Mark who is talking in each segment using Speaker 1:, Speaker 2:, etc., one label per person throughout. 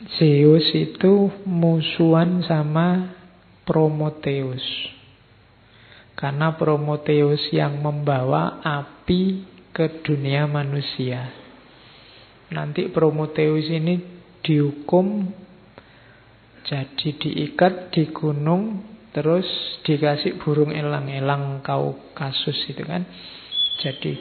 Speaker 1: Zeus itu musuhan sama Prometheus. Karena Prometheus yang membawa api ke dunia manusia. Nanti Prometheus ini dihukum, jadi diikat di gunung, terus dikasih burung elang-elang Kaukasus itu kan. Jadi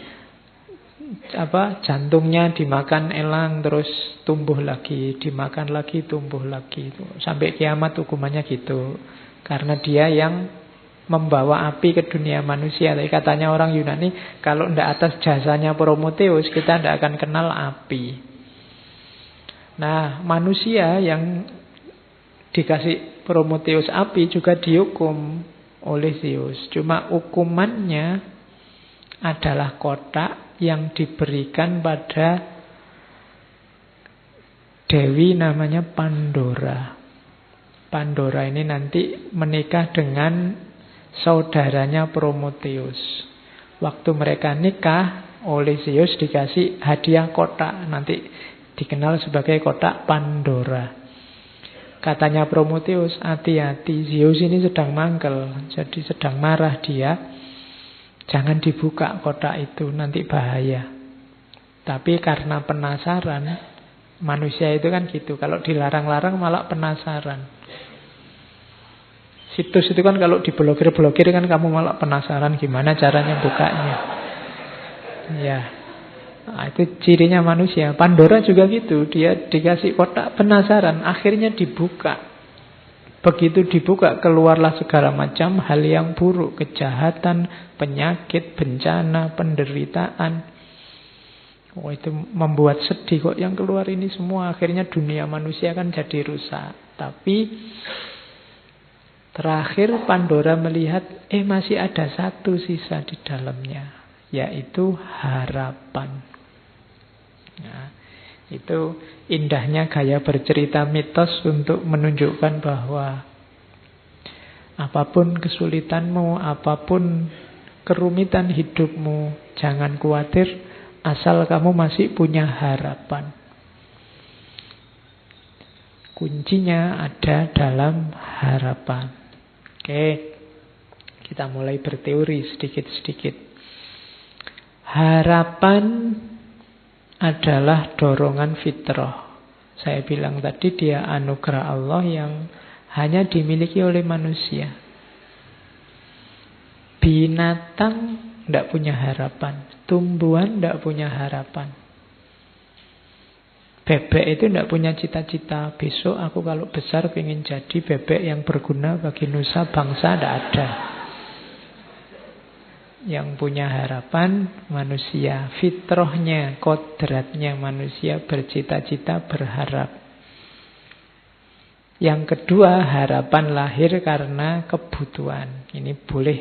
Speaker 1: jantungnya dimakan elang, terus tumbuh lagi, dimakan lagi, tumbuh lagi. Sampai kiamat hukumannya gitu. Karena dia yang membawa api ke dunia manusia. Tapi katanya orang Yunani, kalau tidak atas jasanya Prometheus, kita tidak akan kenal api. Nah, manusia yang dikasih Prometheus api juga dihukum oleh Zeus. Cuma hukumannya adalah kotak yang diberikan pada dewi namanya Pandora. Pandora ini nanti menikah dengan saudaranya Prometheus. Waktu mereka nikah, oleh Zeus dikasih hadiah kotak, nanti dikenal sebagai kotak Pandora. Katanya Prometheus, hati-hati, Zeus ini sedang mangkel, jadi sedang marah dia. Jangan dibuka kotak itu, nanti bahaya. Tapi karena penasaran, manusia itu kan gitu, kalau dilarang-larang malah penasaran. Situs itu kan kalau diblokir-blokir kan kamu malah penasaran gimana caranya bukanya. Ya, nah, itu cirinya manusia. Pandora juga gitu, dia dikasih kotak penasaran, akhirnya dibuka. Begitu dibuka, keluarlah segala macam hal yang buruk, kejahatan, penyakit, bencana, penderitaan. Oh, itu membuat sedih kok yang keluar ini semua. Akhirnya dunia manusia kan jadi rusak. Tapi terakhir Pandora melihat, masih ada satu sisa di dalamnya, yaitu harapan. Nah, itu indahnya gaya bercerita mitos untuk menunjukkan bahwa apapun kesulitanmu, apapun kerumitan hidupmu, jangan khawatir asal kamu masih punya harapan. Kuncinya ada dalam harapan. Oke, kita mulai berteori sedikit-sedikit. Harapan adalah dorongan fitrah. Saya bilang tadi dia anugerah Allah yang hanya dimiliki oleh manusia. Binatang tidak punya harapan, tumbuhan tidak punya harapan. Bebek itu tidak punya cita-cita, besok aku kalau besar pengen jadi bebek yang berguna bagi nusa bangsa, tidak ada. Yang punya harapan manusia, fitrahnya, kodratnya manusia bercita-cita, berharap. Yang kedua, harapan lahir karena kebutuhan. Ini boleh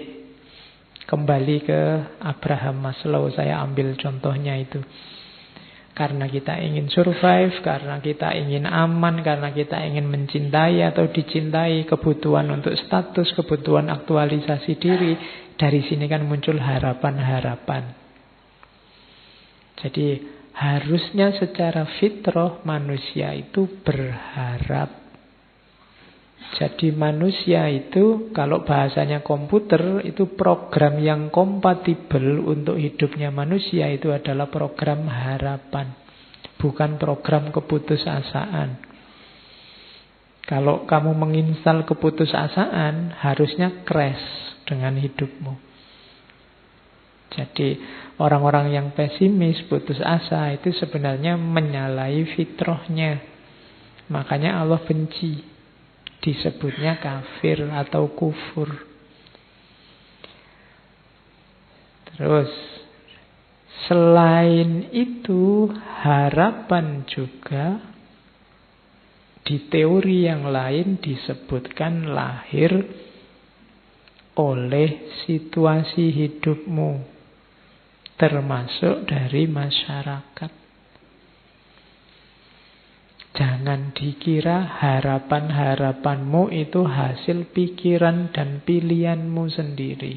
Speaker 1: kembali ke Abraham Maslow, saya ambil contohnya itu. Karena kita ingin survive, karena kita ingin aman, karena kita ingin mencintai atau dicintai, kebutuhan untuk status, kebutuhan aktualisasi diri. Dari sini kan muncul harapan-harapan. Jadi harusnya secara fitrah manusia itu berharap. Jadi manusia itu kalau bahasanya komputer itu program yang kompatibel untuk hidupnya manusia itu adalah program harapan. Bukan program keputusasaan. Kalau kamu menginstal keputusasaan harusnya crash dengan hidupmu. Jadi orang-orang yang pesimis, putus asa itu sebenarnya menyalahi fitrahnya. Makanya Allah benci, disebutnya kafir atau kufur. Terus selain itu harapan juga di teori yang lain disebutkan lahir oleh situasi hidupmu, termasuk dari masyarakat. Jangan dikira harapan-harapanmu itu hasil pikiran dan pilihanmu sendiri.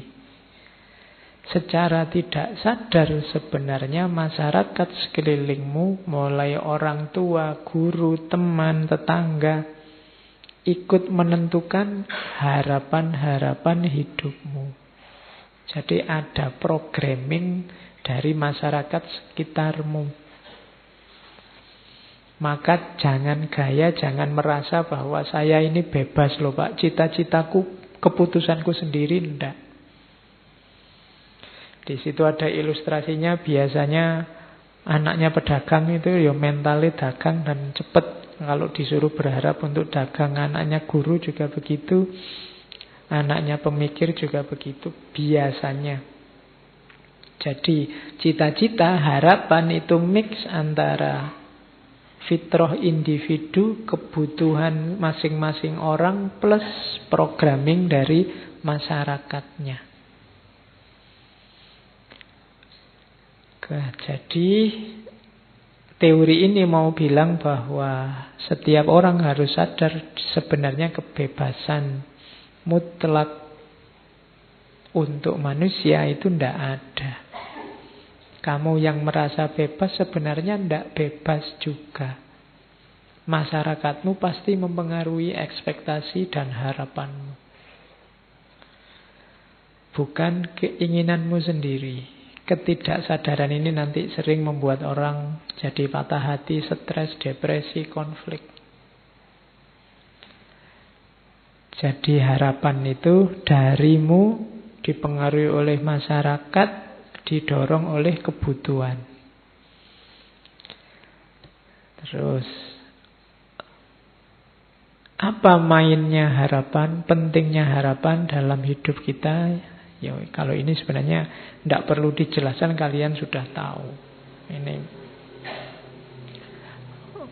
Speaker 1: Secara tidak sadar sebenarnya masyarakat sekelilingmu, mulai orang tua, guru, teman, tetangga, ikut menentukan harapan-harapan hidupmu. Jadi ada programming dari masyarakat sekitarmu. Maka jangan gaya, jangan merasa bahwa saya ini bebas loh Pak, cita-citaku, keputusanku sendiri, enggak. Di situ ada ilustrasinya, biasanya anaknya pedagang itu ya mentalnya dagang dan cepet. Kalau disuruh berharap untuk dagang, anaknya guru juga begitu, anaknya pemikir juga begitu, biasanya. Jadi cita-cita, harapan itu mix antara fitrah individu, kebutuhan masing-masing orang, plus programming dari masyarakatnya. Jadi teori ini mau bilang bahwa setiap orang harus sadar sebenarnya kebebasan mutlak untuk manusia itu tidak ada. Kamu yang merasa bebas sebenarnya tidak bebas juga. Masyarakatmu pasti mempengaruhi ekspektasi dan harapanmu, bukan keinginanmu sendiri. Ketidaksadaran ini nanti sering membuat orang jadi patah hati, stres, depresi, konflik. Jadi harapan itu darimu dipengaruhi oleh masyarakat, didorong oleh kebutuhan. Terus, apa mainnya harapan, pentingnya harapan dalam hidup kita? Ya, kalau ini sebenarnya tidak perlu dijelaskan, kalian sudah tahu. Ini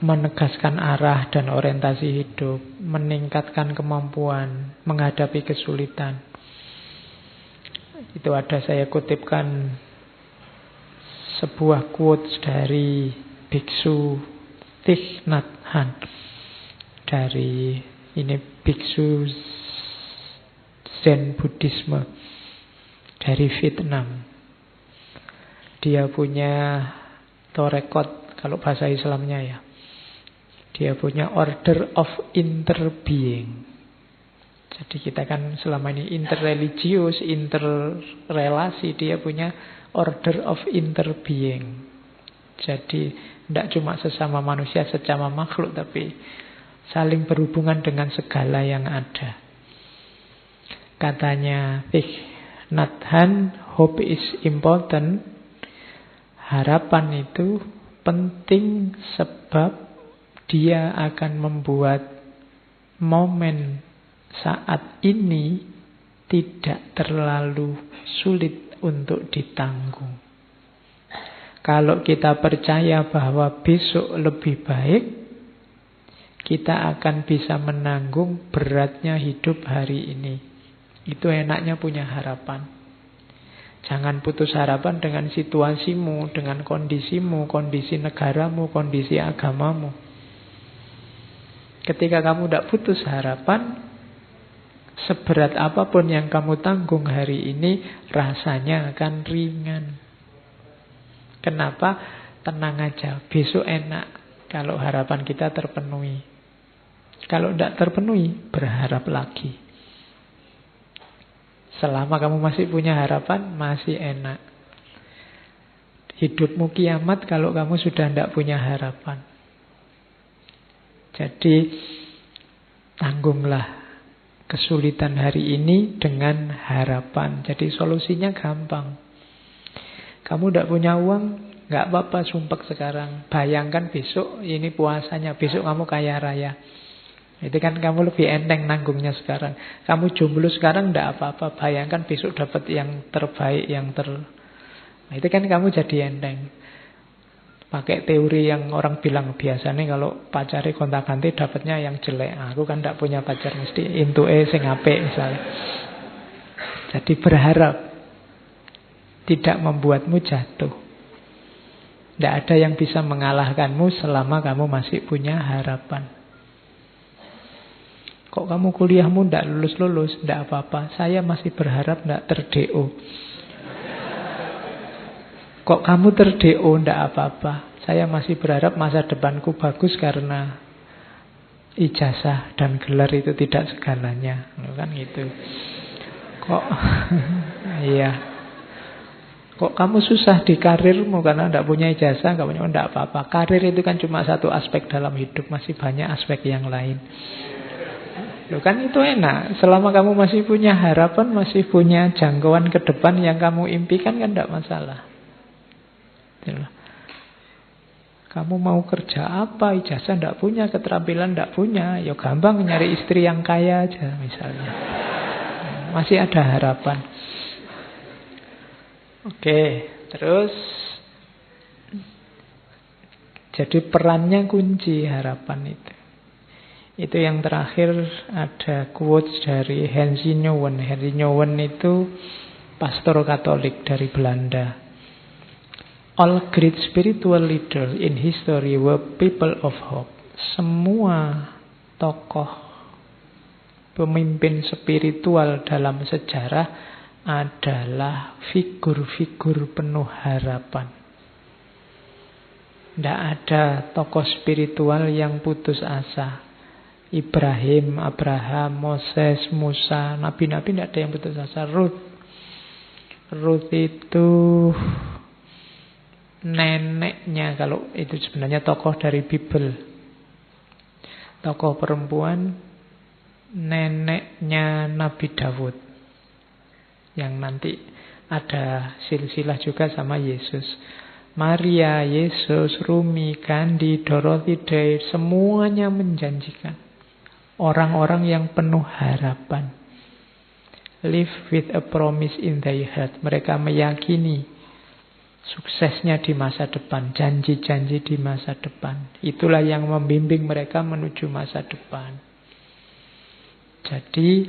Speaker 1: menegaskan arah dan orientasi hidup, meningkatkan kemampuan menghadapi kesulitan. Itu ada, saya kutipkan sebuah quotes dari Biksu Thich Nhat Hanh, dari ini Biksu Zen Buddhisme dari Vietnam. Dia punya torekot, kalau bahasa Islamnya ya, dia punya order of interbeing. Jadi kita kan selama ini interreligius, interrelasi, dia punya order of interbeing. Jadi tidak cuma sesama manusia, sesama makhluk, tapi saling berhubungan dengan segala yang ada. Katanya Thich Nhat Hanh, hope is important. Harapan itu penting sebab dia akan membuat momen saat ini tidak terlalu sulit untuk ditanggung. Kalau kita percaya bahwa besok lebih baik, kita akan bisa menanggung beratnya hidup hari ini. Itu enaknya punya harapan. Jangan putus harapan dengan situasimu, dengan kondisimu, kondisi negaramu, kondisi agamamu. Ketika kamu tidak putus harapan, seberat apapun yang kamu tanggung hari ini, rasanya akan ringan. Kenapa? Tenang aja, besok enak kalau harapan kita terpenuhi. Kalau tidak terpenuhi, berharap lagi. Selama kamu masih punya harapan, masih enak. Hidupmu kiamat kalau kamu sudah tidak punya harapan. Jadi, tanggunglah kesulitan hari ini dengan harapan. Jadi solusinya gampang. Kamu tidak punya uang, nggak apa-apa, sumpek sekarang. Bayangkan besok, ini puasanya, besok kamu kaya raya. Itu kan kamu lebih enteng nanggungnya sekarang. Kamu jomblo sekarang tidak apa-apa. Bayangkan besok dapat yang terbaik, Nah, itu kan kamu jadi enteng. Pakai teori yang orang bilang biasanya kalau pacari gonta-ganti dapatnya yang jelek. Aku kan tidak punya pacar, mesti intuke sing apik misalnya. Jadi berharap tidak membuatmu jatuh. Tidak ada yang bisa mengalahkanmu selama kamu masih punya harapan. Kok kamu kuliahmu tidak lulus-lulus? Tidak apa-apa, saya masih berharap tidak ter-DO. Kok kamu ter-DO? Ndak apa-apa. Saya masih berharap masa depanku bagus karena ijazah dan gelar itu tidak segalanya. Kan gitu. Kok iya. Kok kamu susah di karirmu karena ndak punya ijazah, nggak punya, ndak apa-apa. Karir itu kan cuma satu aspek dalam hidup, masih banyak aspek yang lain. Loh kan itu enak. Selama kamu masih punya harapan, masih punya jangkauan ke depan yang kamu impikan, kan tidak masalah. Kamu mau kerja apa? Ijazah tidak punya, keterampilan tidak punya, ya gampang nyari istri yang kaya aja misalnya. Masih ada harapan. Oke, terus jadi perannya kunci harapan itu. Itu yang terakhir ada quotes dari Henry Nouwen. Henry Nouwen itu pastor Katolik dari Belanda. All great spiritual leaders in history were people of hope. Semua tokoh pemimpin spiritual dalam sejarah adalah figur-figur penuh harapan. Tidak ada tokoh spiritual yang putus asa. Ibrahim, Abraham, Moses, Musa, nabi-nabi tidak ada yang putus asa. Ruth itu neneknya, kalau itu sebenarnya tokoh dari Bible. Tokoh perempuan, neneknya Nabi Daud. Yang nanti ada silsilah juga sama Yesus. Maria, Yesus, Rumi, Gandhi, Dorothy Day, semuanya menjanjikan. Orang-orang yang penuh harapan. Live with a promise in their heart. Mereka meyakini suksesnya di masa depan, janji-janji di masa depan. Itulah yang membimbing mereka menuju masa depan. Jadi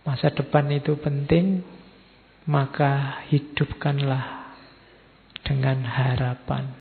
Speaker 1: masa depan itu penting, maka hidupkanlah dengan harapan.